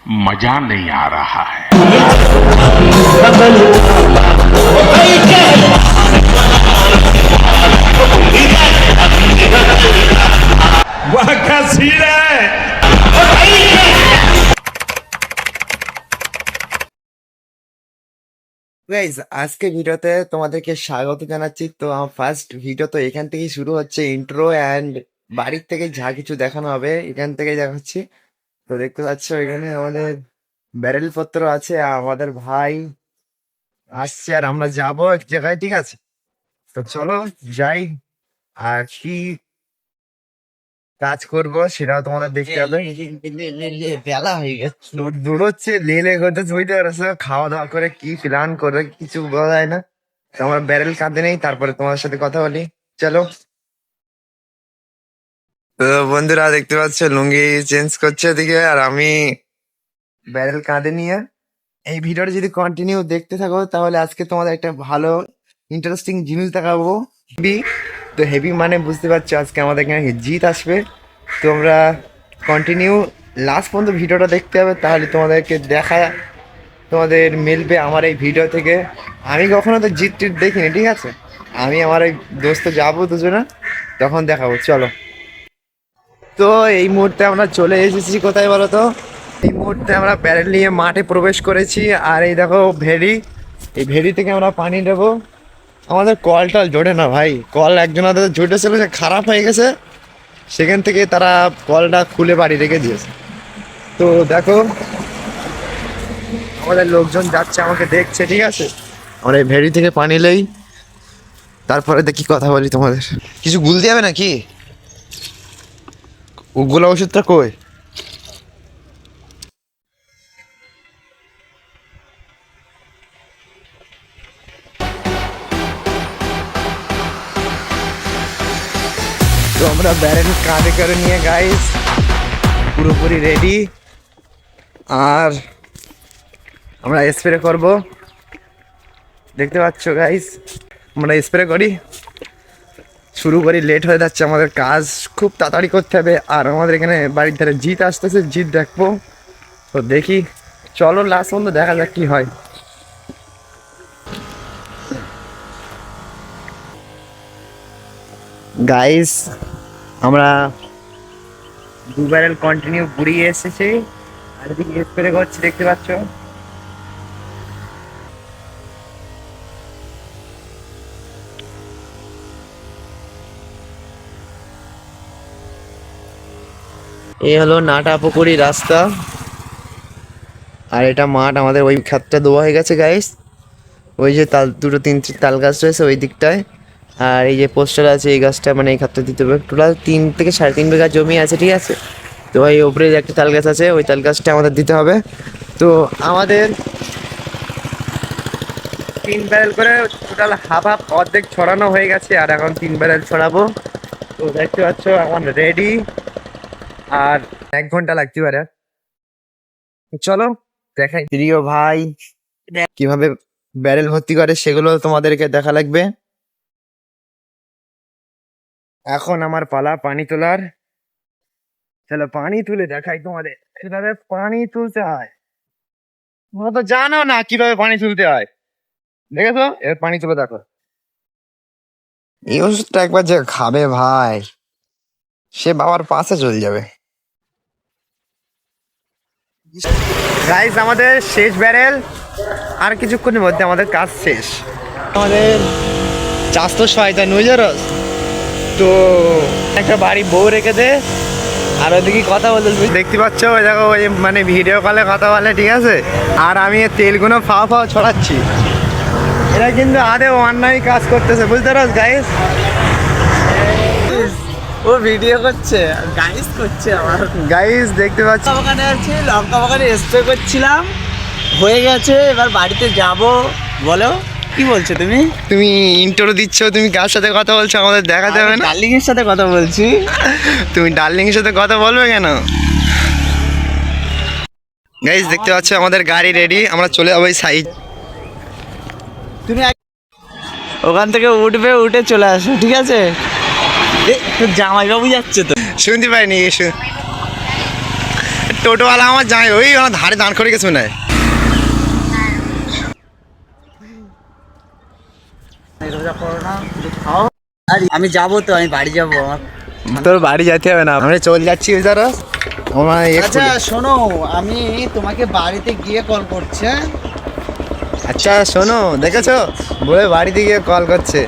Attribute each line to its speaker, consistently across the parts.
Speaker 1: मजा नहीं आ रहा है।
Speaker 2: वाह क्या सीन है।
Speaker 3: গাইজ আজকে ভিডিওতে তোমাদেরকে স্বাগত জানাচ্ছি। তো আমার ফার্স্ট ভিডিও তো এখান থেকেই শুরু হচ্ছে, ইন্ট্রো অ্যান্ড বাড়ির থেকে যা কিছু দেখানো হবে এখান থেকেই দেখাচ্ছি। তো দেখতে পাচ্ছ এখানে আমাদের ব্যারেল পত্র আছে, আর আমাদের ভাই আসছে আর আমরা যাবো এক জায়গায়, ঠিক আছে? তো চলো যাই, আর কি কাজ করব সেটাও তোমাদের দেখতে হবে। বেলা হয়ে গেছে, দূরচ্ছে লেলে করতে বুঝতে পারছো, খাওয়া দাওয়া করে কি প্ল্যান করে কিছু বলা যায় না। তো আমার ব্যারেল কাঁদে নেই, তারপরে তোমার সাথে কথা বলি, চলো। তো বন্ধুরা দেখতে পাচ্ছ লুঙ্গি চেঞ্জ করছে এদিকে, আর আমি ব্যারেল কাঁধে নিয়ে এই ভিডিওটা যদি কন্টিনিউ দেখতে থাকো তাহলে আজকে তোমাদের একটা ভালো ইন্টারেস্টিং জিনিস দেখাবো। হেভি, তো হেভি মানে বুঝতে পারছো আজকে আমাদের এখানে জিত আসবে। তোমরা কন্টিনিউ লাস্ট পর্যন্ত ভিডিওটা দেখতে হবে, তাহলে তোমাদেরকে দেখা তোমাদের মিলবে আমার এই ভিডিও থেকে। আমি কখনো তো জিত টিট দেখিনি, ঠিক আছে? আমি আমার এই দোস্ত যাবো দুজনে, তখন দেখাবো, চলো। তো এই মুহূর্তে আমরা চলে এসেছি কোথায় বলো তো? এই মুহূর্তে আমরা ব্যারেল নিয়ে মাঠে প্রবেশ করেছি, আর এই দেখো ভেড়ি, এই ভেড়ি থেকে আমরা পানি দেবো। আমাদের কল টল জোটে না ভাই, কল একজনের জুটেছিল, সে খারাপ হয়ে গেছে, সেখান থেকে তারা কলটা খুলে বাড়ি রেখে দিয়েছে। তো দেখো আমাদের লোকজন যাচ্ছে, আমাকে দেখছে, ঠিক আছে? আমরা এই ভেড়ি থেকে পানি লই, তারপরে দেখি কথা বলি তোমাদের। কিছু গুল দিয়ে হবে নাকি? ওগুলো ওষুধটা কই? তো আমরা ব্যারেল কাঁধে করে নিয়ে গাইস পুরোপুরি রেডি, আর আমরা স্প্রে করব। দেখতে পাচ্ছ গাইস, আমরা স্প্রে করি, শুরু করি। লেট হয়ে যাচ্ছে, আমাদের কাজ খুব তাড়াতাড়ি করতে হবে, আর আমাদের এখানে বাড়ির ধারে জিত আসতেছে, জিত দেখবো। তো দেখি, চলো লাস্ট পর্যন্ত দেখা যাক কি হয়। গাইস আমরা দু ব্যারেল কন্টিনিউ ঘুরিয়ে এসেছি, আর এদিকে স্প্রে করছি, দেখতে পাচ্ছ। এই হলো নাটা পুকুরি রাস্তা, আর এটা মাঠ। আমাদের ওই খাতটা দেওয়া হয়ে গেছে গাইস, ওই যে তাল দুটো তিনটে তাল গাছ রয়েছে ওই দিকটায়, আর এই যে পোস্টার আছে এই গাছটা, মানে এই খাতটা দিতে হবে। টোটাল 3 থেকে 3.5 বিঘা জমি আছে, ঠিক আছে? তো এই উপরে যে একটা তাল গাছ আছে, ওই তাল গাছটা আমাদের দিতে হবে। তো আমাদের 3 ব্যারেল করে টোটাল হাফ হাফ অর্ধেক ছড়ানো হয়ে গেছে, আর এখন 3 ব্যারেল ছড়াবো। তো দেখতে পাচ্ছ এখন রেডি, আর 1 ঘন্টা লাগতে পারে। চলো দেখাই প্রিয় ভাই কিভাবে ব্যারেল ভর্তি করে, সেগুলো তোমাদেরকে দেখা লাগবে। এখন আমার পালা পানি তোলার, চলো পানি তুলে দেখাই তোমাদের কিভাবে পানি তুলতে হয়। তোমরা তো জানো না কিভাবে পানি তুলতে হয়, দেখেছো? এর পানি তুলে দেখো। এই ওষুধটা একবার যে খাবে ভাই, সে বাবার পাশে চলে যাবে। গাইস আমাদের শেষ ব্যারেল, আর কিছুক্ষণের মধ্যে আমাদের কাজ শেষ। আমাদের চাষ তো সহায়তা নইজারস, তো একটা বাড়ি বউ রেখে দে, আর ওদিকে কথা বলতে দেখতে পাচ্ছ, ওই দেখো ওই মানে ভিডিও কলে কথা বলে, ঠিক আছে? আর আমি তেলগুলো ফাও ফাও ছড়াচ্ছি। এরা কিন্তু আদে অন্যায় কাজ করতেছে, বুঝতে পারছ গাইস?
Speaker 4: ও ভিডিও করছে, গাইস করছে আমার।
Speaker 3: গাইস দেখতে পাচ্ছ,
Speaker 4: বাগানে আছি, লঙ্কা বাগানে স্প্রে করছিলাম, হয়ে গেছে, এবার বাড়িতে যাব। বলো কি বলছো তুমি?
Speaker 3: তুমি ইন্টারভিউ দিচ্ছ, তুমি কার সাথে কথা বলছো আমাদের দেখাতে হবে না?
Speaker 4: ডার্লিং এর সাথে কথা বলছি।
Speaker 3: তুমি ডার্লিং এর সাথে কথা বলবে কেন? গাইস দেখতে পাচ্ছ আমাদের গাড়ি রেডি, আমরা চলে যাবো এই সাইড।
Speaker 4: তুমি ওখান থেকে উঠবে, উঠে চলে আসো, ঠিক আছে? জামাইবাবু যাচ্ছে তো,
Speaker 3: শুনতে পাইনি, টোটোওয়ালা আমার যায় ওই আমার ধারে দাঁড় করে গেছে মনে হয়।
Speaker 4: আমি যাবো তো, আমি বাড়ি যাবো আমার।
Speaker 3: তোর বাড়ি যেতে হবে না, আমরা চলে যাচ্ছি ওই ধরো আমার
Speaker 4: আচ্ছা শোনো, আমি তোমাকে বাড়িতে গিয়ে কল করছি, হ্যাঁ?
Speaker 3: আচ্ছা শোনো, দেখেছো বলে বাড়িতে গিয়ে কল করছে।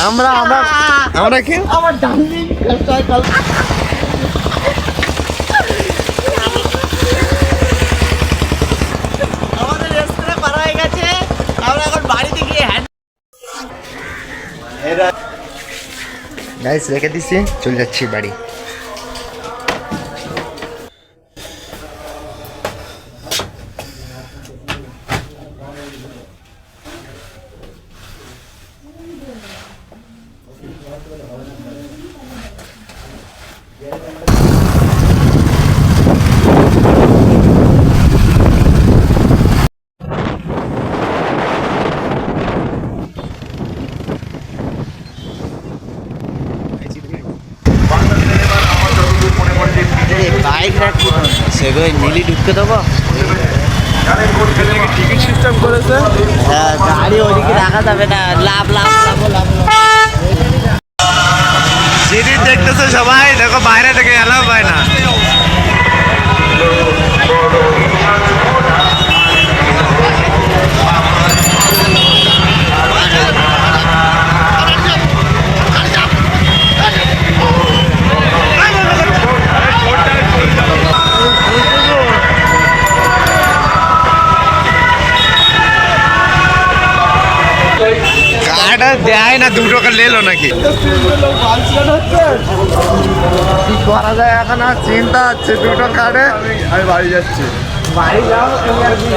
Speaker 3: আমরা আমরা আমরা কি
Speaker 4: আমার ডার্লিং কল। আমাদের রেস্তোরাঁ পার হয়ে গেছে, আমরা এখন বাড়িতে গিয়ে
Speaker 3: গাইস রেখে দিছি, চলে যাচ্ছি বাড়ি।
Speaker 4: বাইক রাখি সেগুলো নীলি ঢুকতে দেবো।
Speaker 3: টিকিট সিস্টেম করেছে,
Speaker 4: হ্যাঁ গাড়ি ওদিকে রাখা যাবে না, লাভ লাভ লাভ লাভ।
Speaker 3: সিঁড়ি দেখতেছো সবাই, দেখো বাইরে থেকে এলাও পায় না। কার্ড দেয় না, 2 টাকা লেলো নাকি? কি করা যায় এখন, আর চিন্তা হচ্ছে। 2 টাকা কার্ডে আমি বাড়ি যাচ্ছি। বাড়ি যাও, তুমি আর কি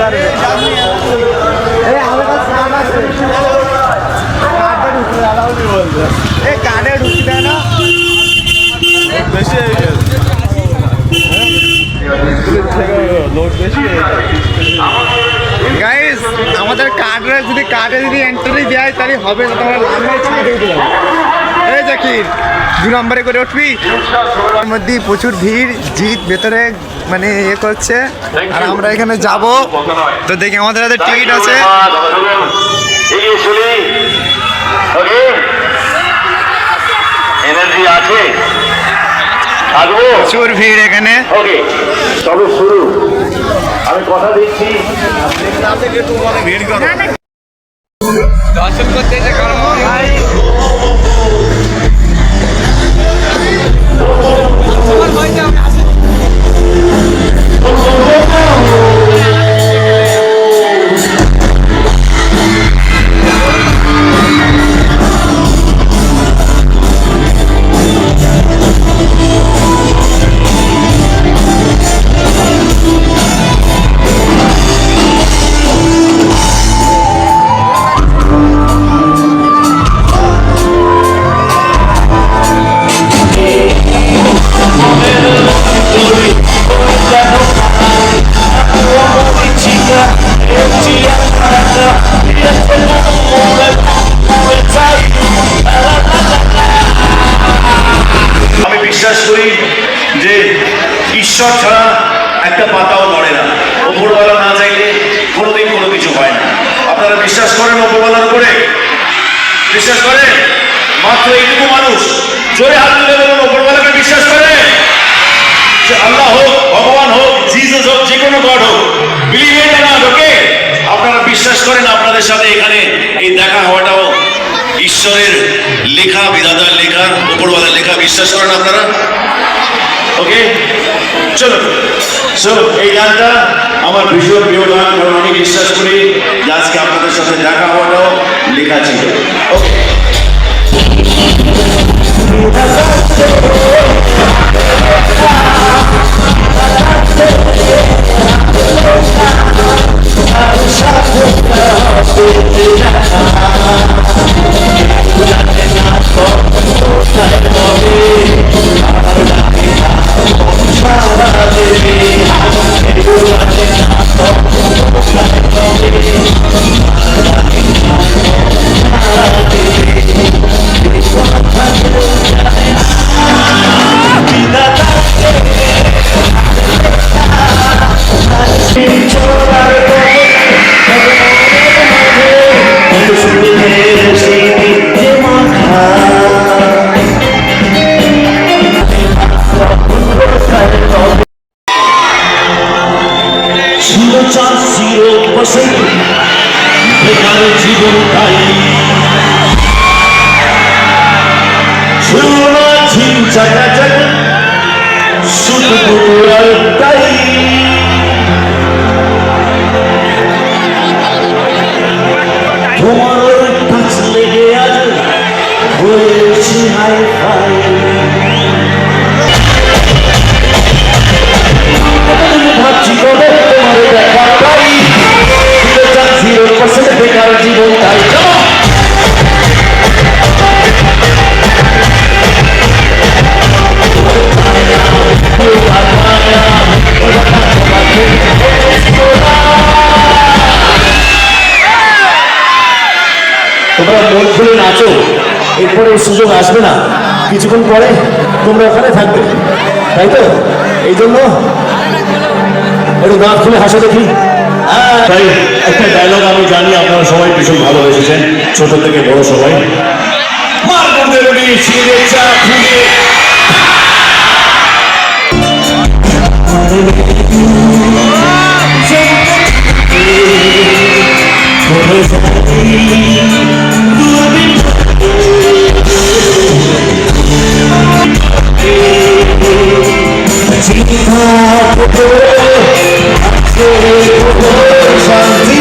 Speaker 3: করবে? এই কার্ডে ঢুকি দেয় না, বেশি হয়ে গেছে। গাইস আমাদের কার্ডে যদি এন্ট্রি দেয় তাহলে হবে না, তোমার নামে ছাড়ে উঠে যাবে। এই জাকির 2 নম্বরে করে উঠবি। এর মধ্যে প্রচুর ভিড়, জিত ভেতরে মানে ইয়ে করছে, আর আমরা এখানে যাব। তো দেখি আমাদের হাতে টিকিট আছে,
Speaker 5: এনার্জি আছে, থাকবো।
Speaker 3: প্রচুর ভিড় এখানে।
Speaker 5: ওকে তবে শুরু, আমি কথা দিচ্ছি।
Speaker 3: দর্শন করতে
Speaker 5: আমি বিশ্বাস করি যে ঈশ্বর ছাড়া একটা পাতাও নড়ে না, ওপরওয়ালা না চাইলে কোনোদিন কোনো কিছু হয় না। আপনারা বিশ্বাস করেন ওপরওয়ালার উপরে? বিশ্বাস করেন? মাত্র এইটুকু মানুষ জোরে হাত তুলে বলুন, ওপরওয়ালাকে বিশ্বাস করে? সে আল্লাহ হোক, ভগবান হোক, জিসাস হোক, যে কোনো গড হোক, বিলিভ ইট অর নট, ওকে? আপনারা বিশ্বাস করেন আপনাদের সাথে এখানে এই দেখা হওয়াটাও ঈশ্বরের লেখা, বিধাতার লেখা, উপরওয়ালার লেখা? বিশ্বাস করেন আপনারা? ওকে চলো। সো এই গানটা আমার ভীষণ প্রিয় গান, কারণ আমি বিশ্বাস করি যে আজকে আপনাদের সাথে দেখা হওয়াটাও লেখা ছিল। ওকে ছিল চার চিরবসে বেকার জীবনটাই শুনো ঝিনচাকা চাকা শুধু তাই তোমার কাছ লেগে আজ হয়েছি হাই ফাই ভাবছি কবে তোমার দেখা পাই জিরো পার্সেন্ট বেকার জীবন তাই তোমরা মন খুলে নাচো, এরপরে এই সুযোগ আসবে না, কিছুক্ষণ পরে তোমরা ওখানে থাকবে, তাই তো? এই জন্য একটু দাঁত খুলে হাসো দেখি। তাই একটা ডায়লগ আমি জানি আপনারা সবাই ভীষণ ভালোবেসেছেন, ছোট থেকে বড় সবাই। মার মধ্যে রুটি ছিঁড়ে চা খুঁড়ে শান্তি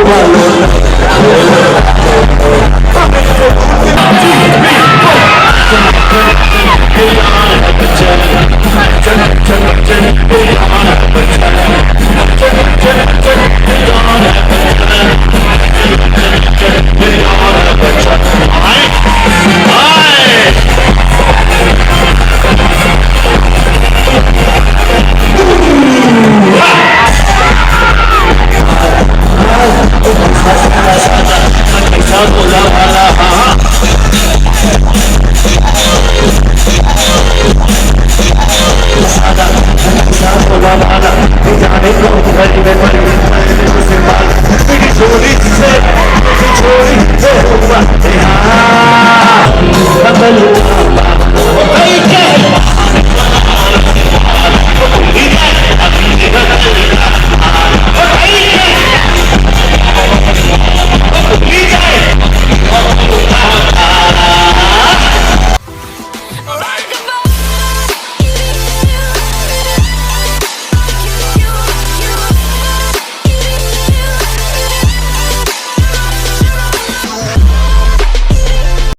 Speaker 5: ভালো